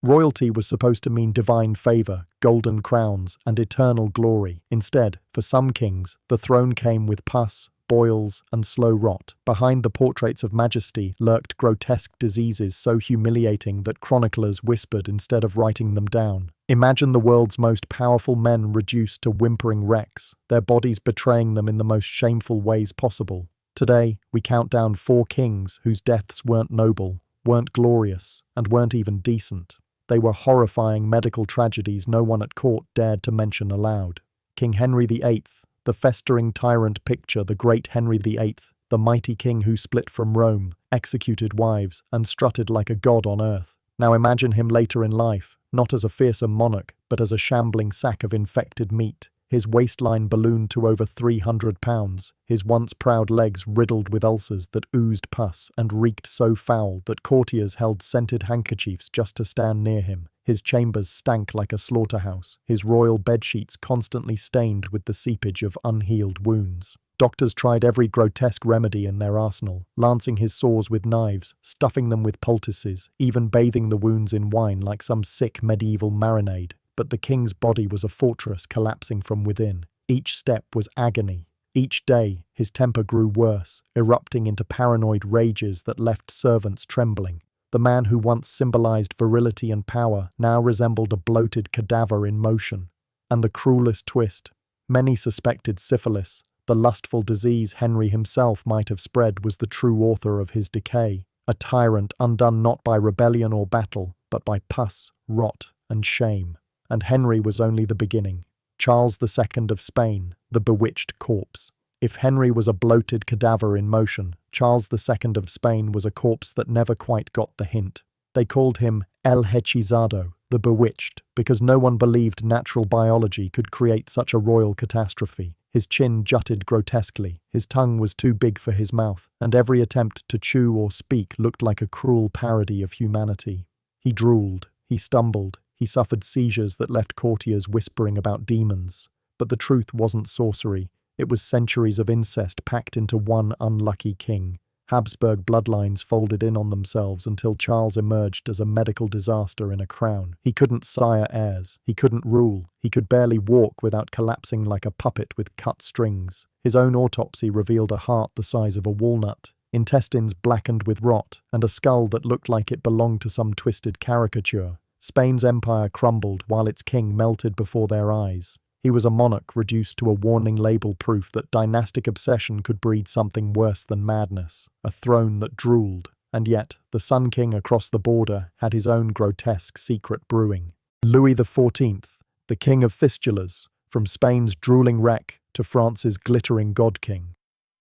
Royalty was supposed to mean divine favor, golden crowns, and eternal glory. Instead, for some kings, the throne came with pus, boils, and slow rot. Behind the portraits of majesty lurked grotesque diseases so humiliating that chroniclers whispered instead of writing them down. Imagine the world's most powerful men reduced to whimpering wrecks, their bodies betraying them in the most shameful ways possible. Today, we count down 4 kings whose deaths weren't noble, weren't glorious, and weren't even decent. They were horrifying medical tragedies no one at court dared to mention aloud. King Henry VIII, the festering tyrant. Picture the great Henry VIII, the mighty king who split from Rome, executed wives, and strutted like a god on earth. Now imagine him later in life, not as a fearsome monarch, but as a shambling sack of infected meat. His waistline ballooned to over 300 pounds, his once proud legs riddled with ulcers that oozed pus and reeked so foul that courtiers held scented handkerchiefs just to stand near him. His chambers stank like a slaughterhouse, his royal bedsheets constantly stained with the seepage of unhealed wounds. Doctors tried every grotesque remedy in their arsenal, lancing his sores with knives, stuffing them with poultices, even bathing the wounds in wine like some sick medieval marinade. But the king's body was a fortress collapsing from within. Each step was agony. Each day, his temper grew worse, erupting into paranoid rages that left servants trembling. The man who once symbolized virility and power now resembled a bloated cadaver in motion. And the cruelest twist, many suspected syphilis, the lustful disease Henry himself might have spread, was the true author of his decay. A tyrant undone not by rebellion or battle, but by pus, rot, and shame. And Henry was only the beginning. Charles II of Spain, the bewitched corpse. If Henry was a bloated cadaver in motion, Charles II of Spain was a corpse that never quite got the hint. They called him El Hechizado, the bewitched, because no one believed natural biology could create such a royal catastrophe. His chin jutted grotesquely, his tongue was too big for his mouth, and every attempt to chew or speak looked like a cruel parody of humanity. He drooled, he stumbled, he suffered seizures that left courtiers whispering about demons. But the truth wasn't sorcery, it was centuries of incest packed into one unlucky king. Habsburg bloodlines folded in on themselves until Charles emerged as a medical disaster in a crown. He couldn't sire heirs, he couldn't rule, he could barely walk without collapsing like a puppet with cut strings. His own autopsy revealed a heart the size of a walnut, intestines blackened with rot, and a skull that looked like it belonged to some twisted caricature. Spain's empire crumbled while its king melted before their eyes. He was a monarch reduced to a warning label, proof that dynastic obsession could breed something worse than madness, a throne that drooled. And yet, the Sun King across the border had his own grotesque secret brewing. Louis XIV, the king of fistulas, from Spain's drooling wreck to France's glittering god king.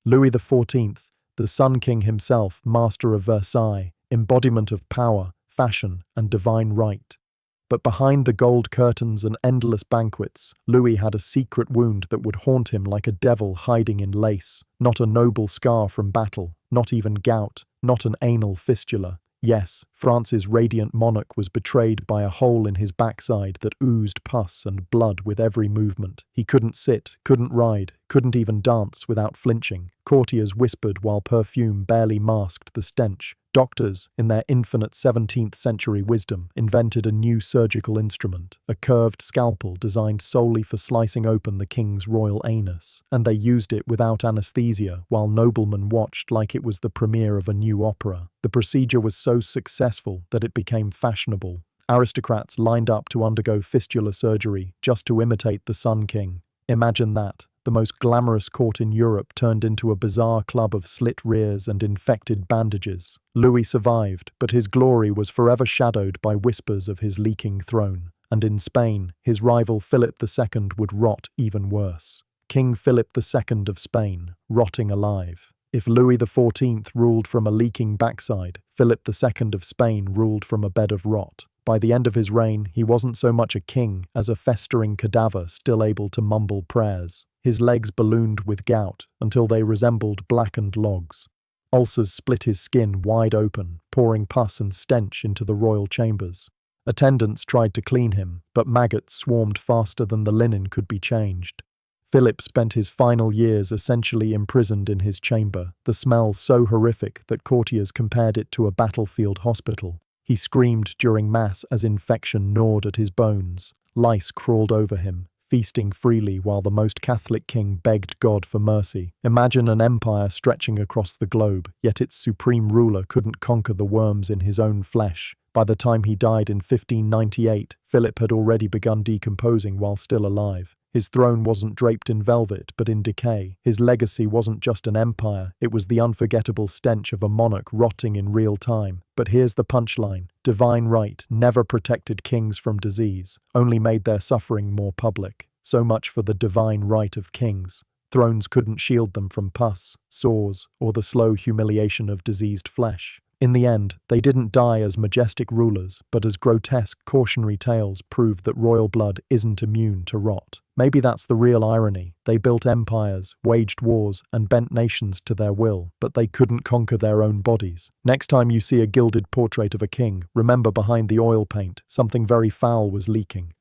Louis XIV, the Sun King himself, master of Versailles, embodiment of power, fashion, and divine right. But behind the gold curtains and endless banquets, Louis had a secret wound that would haunt him like a devil hiding in lace. Not a noble scar from battle, not even gout, not an anal fistula. Yes, France's radiant monarch was betrayed by a hole in his backside that oozed pus and blood with every movement. He couldn't sit, couldn't ride, couldn't even dance without flinching. Courtiers whispered while perfume barely masked the stench. Doctors, in their infinite 17th century wisdom, invented a new surgical instrument, a curved scalpel designed solely for slicing open the king's royal anus, and they used it without anesthesia while noblemen watched like it was the premiere of a new opera. The procedure was so successful that it became fashionable. Aristocrats lined up to undergo fistula surgery just to imitate the Sun King. Imagine that. The most glamorous court in Europe turned into a bizarre club of slit rears and infected bandages. Louis survived, but his glory was forever shadowed by whispers of his leaking throne. And in Spain, his rival Philip II would rot even worse. King Philip II of Spain, rotting alive. If Louis XIV ruled from a leaking backside, Philip II of Spain ruled from a bed of rot. By the end of his reign, he wasn't so much a king as a festering cadaver still able to mumble prayers. His legs ballooned with gout until they resembled blackened logs. Ulcers split his skin wide open, pouring pus and stench into the royal chambers. Attendants tried to clean him, but maggots swarmed faster than the linen could be changed. Philip spent his final years essentially imprisoned in his chamber, the smell so horrific that courtiers compared it to a battlefield hospital. He screamed during Mass as infection gnawed at his bones. Lice crawled over him, feasting freely while the most Catholic king begged God for mercy. Imagine an empire stretching across the globe, yet its supreme ruler couldn't conquer the worms in his own flesh. By the time he died in 1598, Philip had already begun decomposing while still alive. His throne wasn't draped in velvet, but in decay. His legacy wasn't just an empire, it was the unforgettable stench of a monarch rotting in real time. But here's the punchline. Divine right never protected kings from disease, only made their suffering more public. So much for the divine right of kings. Thrones couldn't shield them from pus, sores, or the slow humiliation of diseased flesh. In the end, they didn't die as majestic rulers, but as grotesque cautionary tales proved that royal blood isn't immune to rot. Maybe that's the real irony. They built empires, waged wars, and bent nations to their will, but they couldn't conquer their own bodies. Next time you see a gilded portrait of a king, remember behind the oil paint, something very foul was leaking.